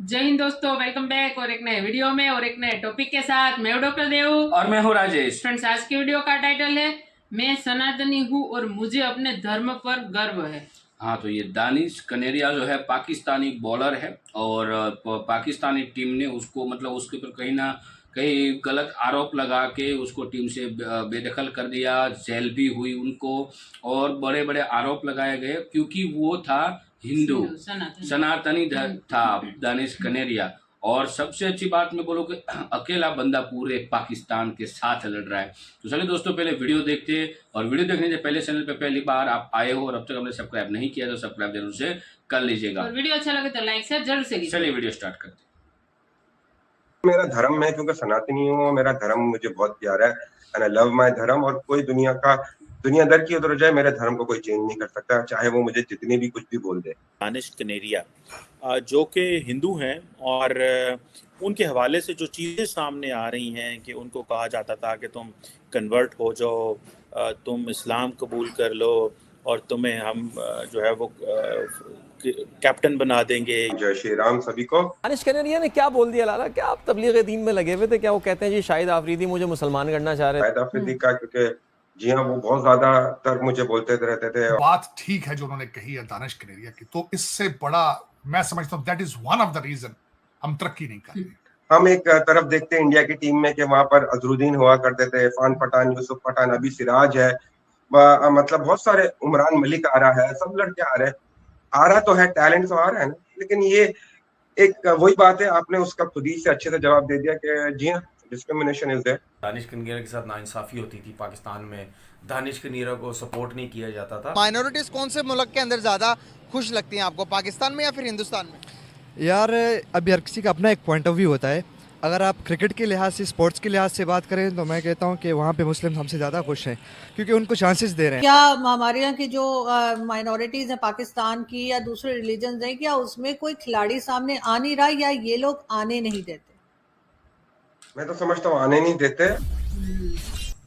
जय हिंद दोस्तों, welcome back और एक नए वीडियो में और एक नए टॉपिक के साथ। मैं हूं डॉक्टर देव और मैं हूं राजेश। फ्रेंड्स, आज की वीडियो का टाइटल है मैं सनातनी हूं और मुझे अपने धर्म पर गर्व है। हाँ, तो ये दानिश कनेरिया जो है पाकिस्तानी बॉलर है और पाकिस्तानी टीम ने उसको मतलब उसके ऊपर कहीं ना कहीं गलत आरोप लगा के उसको टीम से बेदखल कर दिया। जेल भी हुई उनको और बड़े बड़े आरोप लगाए गए क्योंकि वो था हिंदू सनातनी था दानिश कनेरिया। और सबसे अच्छी बात मैं बोलूँ कि अकेला बंदा पूरे पाकिस्तान के साथ लड़ रहा है। तो चलिए दोस्तों, पहले वीडियो देखते हैं और वीडियो देखने से पहले चैनल पे पहली बार आप आए हो और अब तक हमने सब्सक्राइब नहीं किया तो सब्सक्राइब जरूर से कर लीजिएगा और वीडियो अच्छा लगे तो लाइक शेयर जरूर से कीजिए। चलिए वीडियो स्टार्ट करते हैं। मेरा धर्म मैं क्योंकि सनातनी हूँ, मेरा धर्म मुझे बहुत प्यारा है एंड आई लव माय धर्म। और कोई दुनियादार की उधर जाए, मेरे धर्म को कोई चेंज नहीं कर सकता, चाहे वो मुझे जितने भी कुछ भी बोल दे। दानिश कनेरिया जो कि हिंदू हैं और उनके हवाले से जो चीज़ें सामने आ रही हैं कि उनको कहा जाता था कि तुम कन्वर्ट हो जाओ, तुम इस्लाम कबूल कर लो और तुम्हें हम जो है वो कैप्टन बना देंगे। जय श्री राम सभी को। दानिश कनेरिया ने क्या बोल दिया लाला? क्या आप तबलीग दीन में लगे हुए थे? क्या वो कहते हैं जी शाहिद आफरीदी मुझे मुसलमान करना चाह रहे थे? शाहिद आफरीदी का क्योंकि जी हाँ, वो बहुत ज्यादा तर्क मुझे बोलते रहते थे। बात ठीक है जो उन्होंने कही है दानिश कनेरिया की, तो इससे बड़ा मैं समझता हूँ that is one of the reason हम तरक्की नहीं कर रहे। हम एक तरफ देखते हैं इंडिया की टीम में कि वहां पर अजरुद्दीन हुआ करते थे, इरफान पठान, यूसुफ पठान, अभी सिराज है, मतलब बहुत सारे, उमरान मलिक आ रहा है, सब लड़के आ रहा तो है, टैलेंट तो आ रहा है ना। लेकिन ये एक वही बात है, आपने उसका खुद ही से अच्छे से जवाब दे दिया कि जी हाँ, discrimination is there. Danish Kaneria के साथ नाइंसाफी होती थी पाकिस्तान में, दानिश कनेरिया को सपोर्ट नहीं किया जाता था। माइनॉरिटीज कौन से मुल्क के अंदर ज़्यादा खुश लगती हैं आपको, पाकिस्तान में या फिर हिंदुस्तान में? यार अब हर किसी का अपना एक पॉइंट ऑफ व्यू होता है। अगर आप क्रिकेट के लिहाज से, स्पोर्ट्स के लिहाज से बात करें तो मैं कहता हूं कि वहां पे मुस्लिम हमसे ज़्यादा खुश हैं क्योंकि उनको चांसेस दे रहे हैं। क्या हमारे यहाँ की जो माइनॉरिटीज हैं पाकिस्तान की या दूसरे रिलीजन हैं, क्या उसमें कोई खिलाड़ी सामने आ नहीं रहा या ये लोग आने नहीं देते? मैं तो समझता हूँ आने नहीं देते।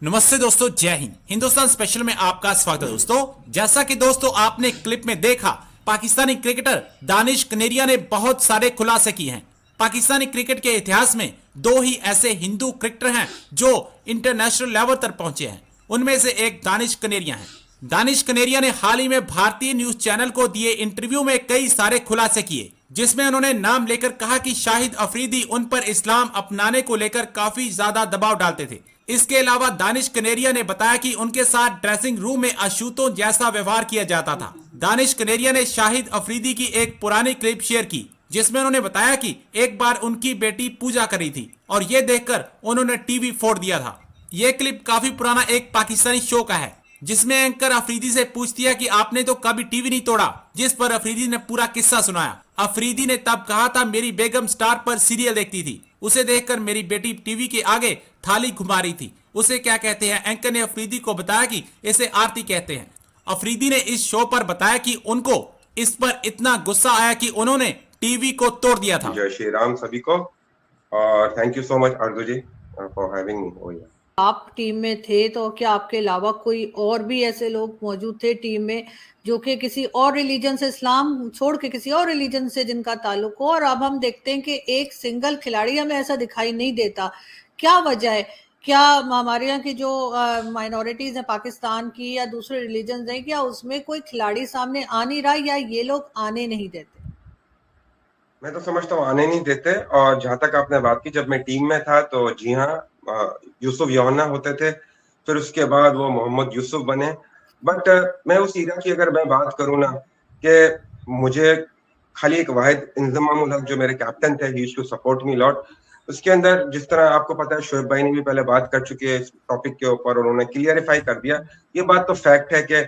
नमस्ते दोस्तों, जय हिंद। हिंदुस्तान स्पेशल में आपका स्वागत है दोस्तों। जैसा कि दोस्तों आपने क्लिप में देखा, पाकिस्तानी क्रिकेटर दानिश कनेरिया ने बहुत सारे खुलासे किए हैं। पाकिस्तानी क्रिकेट के इतिहास में दो ही ऐसे हिंदू क्रिकेटर हैं जो इंटरनेशनल लेवल तक पहुंचे हैं, उनमें से एक दानिश कनेरिया हैं। दानिश कनेरिया ने हाल ही में भारतीय न्यूज चैनल को दिए इंटरव्यू में कई सारे खुलासे किए, जिसमें उन्होंने नाम लेकर कहा कि शाहिद अफरीदी उन पर इस्लाम अपनाने को लेकर काफी ज्यादा दबाव डालते थे। इसके अलावा दानिश कनेरिया ने बताया कि उनके साथ ड्रेसिंग रूम में अछूतों जैसा व्यवहार किया जाता था। दानिश कनेरिया ने शाहिद अफरीदी की एक पुरानी क्लिप शेयर की, जिसमें उन्होंने बताया कि एक बार उनकी बेटी पूजा करी थी और ये देखकर उन्होंने टीवी फोड़ दिया था। ये क्लिप काफी पुराना एक पाकिस्तानी शो का है, जिसमें एंकर अफरीदी से पूछती है कि आपने तो कभी टीवी नहीं तोड़ा, जिस पर अफरीदी ने पूरा किस्सा सुनाया। अफरीदी ने तब कहा था मेरी बेगम स्टार पर सीरियल देखती थी, उसे देखकर मेरी बेटी टीवी के आगे थाली घुमा रही थी। उसे क्या कहते हैं? एंकर ने अफरीदी को बताया कि इसे आरती कहते हैं। अफरीदी ने इस शो पर बताया कि उनको इस पर इतना गुस्सा आया कि उन्होंने टीवी को तोड़ दिया था। जय श्री राम सभी को और thank you so much Arju ji for having me. आप टीम में थे तो क्या आपके अलावा कोई और भी ऐसे लोग मौजूद थे टीम में जो कि किसी और रिलीजन से, इस्लाम छोड़ के किसी और रिलीजन से जिनका ताल्लुक हो? और अब हम देखते हैं कि एक सिंगल खिलाड़ी हमें ऐसा दिखाई नहीं देता, क्या वजह है? क्या हमारे यहाँ की जो माइनॉरिटीज हैं पाकिस्तान की या दूसरे रिलीजन हैं, क्या उसमें कोई खिलाड़ी सामने आ नहीं रहा या ये लोग आने नहीं देते? मैं तो समझता हूँ आने नहीं देते। और जहां तक आपने बात की, जब मैं टीम में था तो जी हाँ, यूसुफ योना होते थे, फिर उसके बाद वो मोहम्मद यूसुफ बने। बट मैं उस ईरा की अगर मैं बात करूँ ना, कि मुझे खाली एक वाहिद इंजमाम उल हक जो मेरे कैप्टन थे, he used to support me lot. उसके अंदर जिस तरह आपको पता है, शोएब भाई ने भी पहले बात कर चुके हैं इस टॉपिक के ऊपर, उन्होंने क्लियरिफाई कर दिया। ये बात तो फैक्ट है कि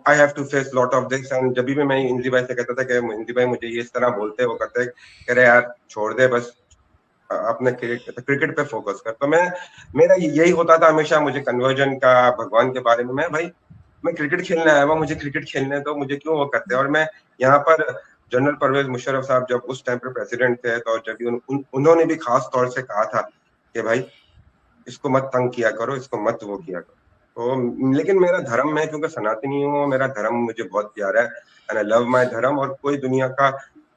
I have to face lot of this. And जब भी मैं इंदी भाई से कहता था कि इंदी भाई मुझे ये इस तरह बोलते, वो कहते कह रहे यार छोड़ दे, बस अपने क्रिकेट पे फोकस कर। तो मेरा यही होता था हमेशा, मुझे कन्वर्जन का, भगवान के बारे में, मैं क्रिकेट खेलने आया हुआ, मुझे क्रिकेट खेलने दो, मुझे क्यों वो करते हैं। और मैं यहाँ पर जनरल परवेज मुशर्रफ साहब जब उस टाइम पर प्रेसिडेंट थे, तो जब भी उन्होंने भी खास तौर से कहा था कि भाई इसको मत तंग किया करो, इसको मत वो किया करो। तो लेकिन मेरा धर्म, मैं क्योंकि सनातनी हूँ, मेरा धर्म मुझे बहुत प्यारा है एंड आई लव माय धर्म। और कोई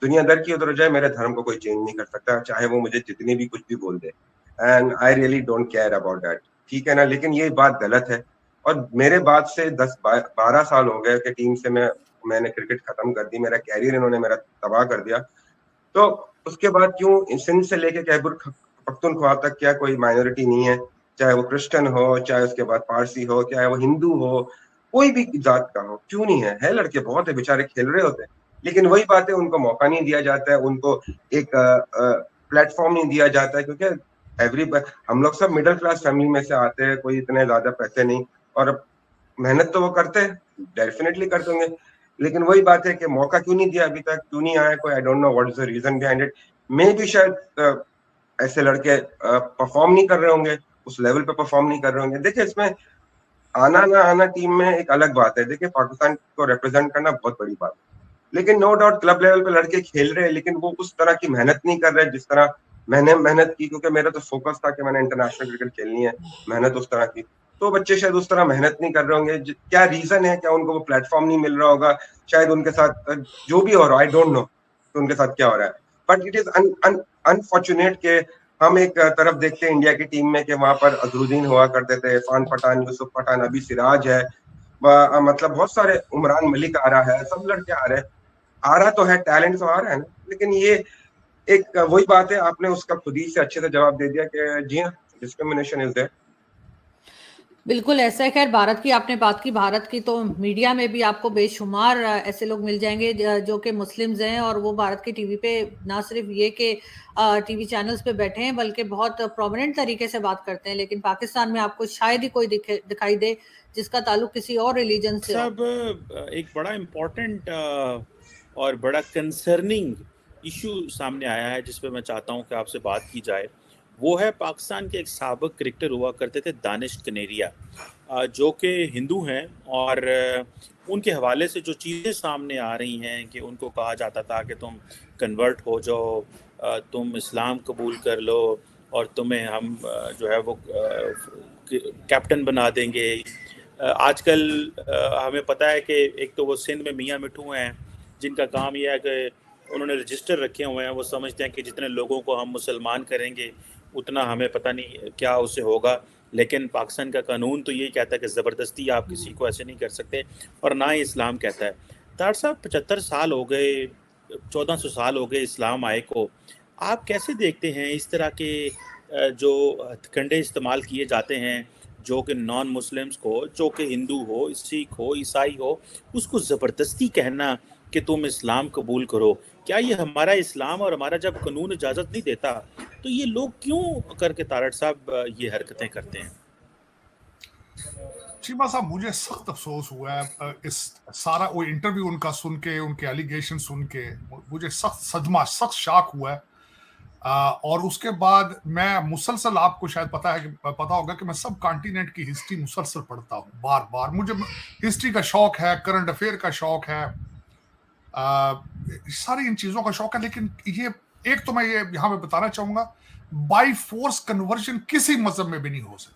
दुनियादार की उधर जाए, मेरे धर्म को कोई चेंज नहीं कर सकता, चाहे वो मुझे जितनी भी कुछ भी बोल दे। And I really don't care about that, ठीक है ना। लेकिन ये बात गलत है, और मेरे बाद से 10-12 साल हो गए कि टीम से मैंने क्रिकेट खत्म कर दी, मेरा कैरियर इन्होंने मेरा तबाह कर दिया। तो उसके बाद क्यों सिंध से लेके खैबर पख्तूनख्वा तक क्या कोई माइनॉरिटी नहीं है, चाहे वो क्रिश्चियन हो, चाहे उसके बाद पारसी हो, चाहे वो हिंदू हो, कोई भी जात का हो, क्यों नहीं है? लड़के बहुत है, बेचारे खेल रहे होते हैं, लेकिन वही बात है, उनको मौका नहीं दिया जाता है, उनको एक प्लेटफॉर्म नहीं दिया जाता है, क्योंकि हम लोग सब मिडिल क्लास फैमिली में से आते हैं, कोई इतने ज्यादा पैसे नहीं, और मेहनत तो वो करते हैं, डेफिनेटली करते होंगे, लेकिन वही बात है कि मौका क्यों नहीं दिया अभी तक, क्यों नहीं आया कोई, I don't know what is the reason behind it. मे भी शायद ऐसे लड़के परफॉर्म नहीं कर रहे होंगे, उस लेवल पे परफॉर्म नहीं कर रहे होंगे। देखिए, इसमें आना ना आना टीम में एक अलग बात है, देखिए पाकिस्तान को रिप्रेजेंट करना बहुत बड़ी बात है, लेकिन नो डाउट क्लब लेवल पे लड़के खेल रहे हैं, लेकिन वो उस तरह की मेहनत नहीं कर रहे जिस तरह मैंने मेहनत की, क्योंकि मेरा तो फोकस था कि मैंने इंटरनेशनल क्रिकेट खेलनी है, मेहनत उस तरह की। तो बच्चे शायद उस तरह मेहनत नहीं कर रहे होंगे, क्या रीजन है, क्या उनको वो प्लेटफॉर्म नहीं मिल रहा होगा, शायद उनके साथ जो भी हो रहा है, आई डोंट नो कि उनके साथ क्या हो रहा है, बट इट इज अनफॉर्चुनेट के हम एक तरफ देखते हैं इंडिया की टीम में कि वहां पर अजरुद्दीन हुआ करते थे, इरफान पठान, यूसुफ पठान, अभी सिराज है, मतलब बहुत सारे, उमरान मलिक आ रहा है, सब लड़के आ रहे हैं, आ रहा तो है, टैलेंट तो आ रहा है ना। लेकिन ये एक वही बात है, आपने उसका खुद ही से अच्छे से जवाब दे दिया कि जी हाँ, डिस्क्रिमिनेशन इज देयर। बिल्कुल ऐसा है। खैर, भारत की आपने बात की, भारत की तो मीडिया में भी आपको बेशुमार ऐसे लोग मिल जाएंगे जो कि मुस्लिम्स हैं, और वो भारत की टीवी पे ना सिर्फ ये कि टीवी चैनल्स पे बैठे हैं, बल्कि बहुत प्रोमिनेंट तरीके से बात करते हैं, लेकिन पाकिस्तान में आपको शायद ही कोई दिखाई दे जिसका ताल्लुक किसी और रिलीजन से हो। सब एक बड़ा इम्पोर्टेंट और बड़ा कंसर्निंग इशू सामने आया है जिस पे मैं चाहता हूं कि आपसे बात की जाए। वो है पाकिस्तान के एक साबिक क्रिकेटर हुआ करते थे दानिश कनेरिया, जो कि हिंदू हैं, और उनके हवाले से जो चीज़ें सामने आ रही हैं कि उनको कहा जाता था कि तुम कन्वर्ट हो जाओ, तुम इस्लाम कबूल कर लो, और तुम्हें हम जो है वो कैप्टन बना देंगे। आजकल हमें पता है कि एक तो वो सिंध में मियाँ मिठू हैं जिनका काम यह है कि उन्होंने रजिस्टर रखे हुए हैं, वो समझते हैं कि जितने लोगों को हम मुसलमान करेंगे उतना हमें पता नहीं क्या उससे होगा, लेकिन पाकिस्तान का कानून तो यही कहता है कि ज़बरदस्ती आप किसी को ऐसे नहीं कर सकते, और ना ही इस्लाम कहता है। तार साहब, 75 साल हो गए, 1400 साल हो गए इस्लाम आए को, आप कैसे देखते हैं इस तरह के जो हथकंडे इस्तेमाल किए जाते हैं, जो कि नॉन मुस्लिम्स को, जो कि हिंदू हो, सिख हो, ईसाई हो, उसको ज़बरदस्ती कहना कि तुम इस्लाम कबूल करो? क्या ये हमारा इस्लाम और हमारा जब कानून इजाज़त नहीं देता तो ये लोग क्यों करके तारड़ साहब ये हरकतें करते हैं? चीमा साहब, मुझे सख्त अफसोस हुआ है इस सारा वो इंटरव्यू उनका सुन के, उनके एलिगेशन सुन के मुझे सख्त सदमा, सख्त शॉक हुआ है। और उसके बाद मैं मुसलसल, आपको शायद पता होगा कि मैं सब कॉन्टिनेंट की हिस्ट्री मुसलसल पढ़ता हूँ, बार बार। मुझे हिस्ट्री का शौक है, करंट अफेयर का शौक है, सारी इन चीजों का शौक है। लेकिन ये एक तो मैं ये यहां पे बताना चाहूंगा, बाय फोर्स कन्वर्जन किसी मजहब में भी नहीं हो सकती।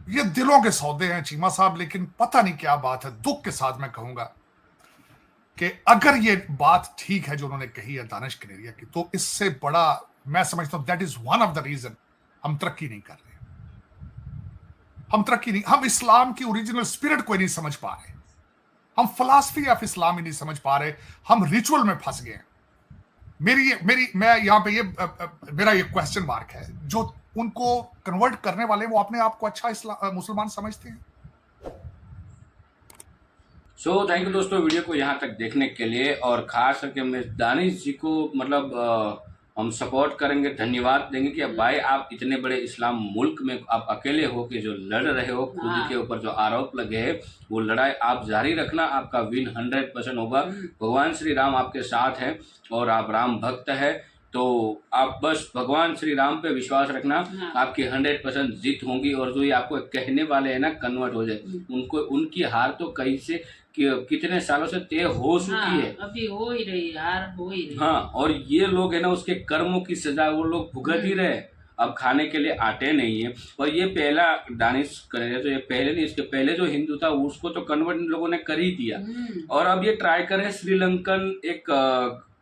ये दिलों के सौदे हैं चीमा साहब, लेकिन पता नहीं क्या बात है, दुख के साथ मैं कहूंगा कि अगर ये बात ठीक है जो उन्होंने कही है दानिश कनेरिया की, तो इससे बड़ा मैं समझता हूं that is one of the reason हम तरक्की नहीं कर रहे। हम इस्लाम की ओरिजिनल स्पिरिट को नहीं समझ पा रहे, हम फिलॉसफी ऑफ इस्लाम ही नहीं समझ पा रहे, हम रिचुअल में फंस गए हैं। मैं यहाँ पे मेरा ये क्वेश्चन मार्क है, जो उनको कन्वर्ट करने वाले वो अपने आप को अच्छा मुसलमान समझते हैं। सो थैंक यू दोस्तों, वीडियो को यहाँ तक देखने के लिए, और खास करके मैं दानिश जी को मतलब हम सपोर्ट करेंगे, धन्यवाद देंगे कि अब भाई आप इतने बड़े इस्लाम मुल्क में आप अकेले हो के जो लड़ रहे हो, खुद के ऊपर जो आरोप लगे हैं, वो लड़ाई आप जारी रखना, आपका विन 100% होगा। भगवान श्री राम आपके साथ हैं और आप राम भक्त है, तो आप बस भगवान श्री राम पे विश्वास रखना, आपकी 100% जीत होगी। और जो ये आपको कहने वाले हैं ना कन्वर्ट हो जाए, उनको उनकी हार तो कहीं से कितने सालों से तय हो चुकी है, अभी हो ही रही, हार हो ही रही। हाँ, और ये लोग है ना उसके कर्मों की सजा वो लोग भुगत ही रहे। अब खाने के लिए आटे नहीं है। और ये पहला दानिश कनेरिया, तो ये पहले नहीं, इसके पहले जो हिंदू था उसको तो कन्वर्ट इन लोगों ने कर ही दिया। और अब ये ट्राई करे, श्रीलंकन एक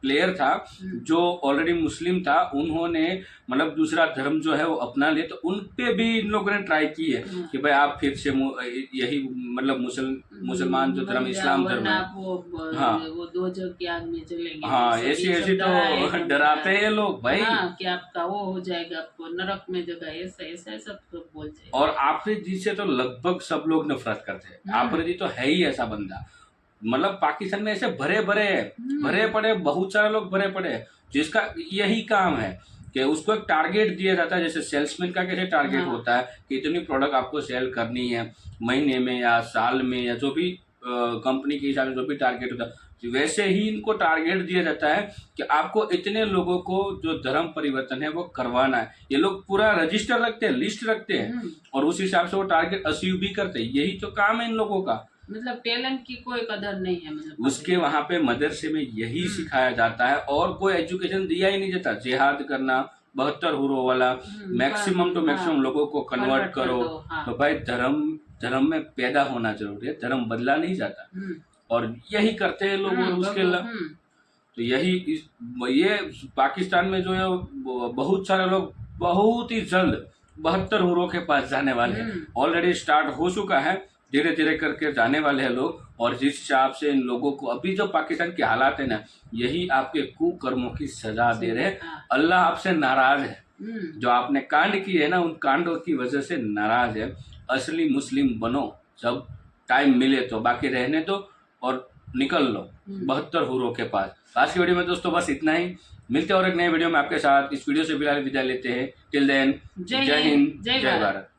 प्लेयर था जो ऑलरेडी मुस्लिम था, उन्होंने मतलब दूसरा धर्म जो है वो अपना लिया, तो उन पे भी इन लोगों ने ट्राई की है कि भाई आप फिर से यही मतलब मुसलमान जो धर्म, इस्लाम धर्म है, हाँ वो दो जग की आग में चलेंगे। हाँ, ऐसी तो डराते हैं लोग भाई, हाँ, कि आपका वो हो जाएगा, आपको नरक में जगह, ऐसा सब लोग बोलते हैं। और आफरीदी से तो लगभग सब लोग नफरत करते हैं। आफरीदी तो है ही ऐसा बंदा, मतलब पाकिस्तान में ऐसे भरे पड़े बहुत सारे लोग भरे पड़े जिसका यही काम है कि उसको एक टारगेट दिया जाता है, जैसे सेल्समैन का कैसे टारगेट होता है कि इतनी प्रोडक्ट आपको सेल करनी है महीने में या साल में, या जो भी कंपनी के हिसाब से जो भी टारगेट होता है, वैसे ही इनको टारगेट दिया जाता है कि आपको इतने लोगों को जो धर्म परिवर्तन है वो करवाना है। ये लोग पूरा रजिस्टर रखते हैं, लिस्ट रखते हैं, और उस हिसाब से वो टारगेट अचीव भी करते हैं। यही तो काम है इन लोगों का, मतलब टैलेंट की कोई कदर नहीं है। मतलब उसके वहां पे मदरसे में यही सिखाया जाता है, और कोई एजुकेशन दिया ही नहीं जाता। जिहाद करना 72 हुरों वाला, मैक्सिमम टू मैक्सिमम लोगों को कन्वर्ट करो। तो भाई धर्म में पैदा होना जरूरी है, धर्म बदला नहीं जाता, और यही करते हैं लोग। और उसके तो ये पाकिस्तान में जो है बहुत सारे लोग बहुत ही जल्द 72 हुरों के पास जाने वाले हैं। ऑलरेडी स्टार्ट हो चुका है, धीरे धीरे करके जाने वाले हैं लोग। और जिस हिसाब से इन लोगों को अभी जो पाकिस्तान के हालात है ना, यही आपके कुकर्मों की सजा दे रहे हैं। अल्लाह आपसे नाराज है, जो आपने कांड किए है ना, उन कांडों की वजह से नाराज है। असली मुस्लिम बनो जब टाइम मिले तो, बाकी रहने दो और निकल लो 72 हुरों के पास। आज की वीडियो में दोस्तों बस इतना ही, मिलते हैं और एक नए वीडियो में आपके साथ। इस वीडियो से फिलहाल विदा लेते हैं। टिल देन, जय हिंद, जय भारत।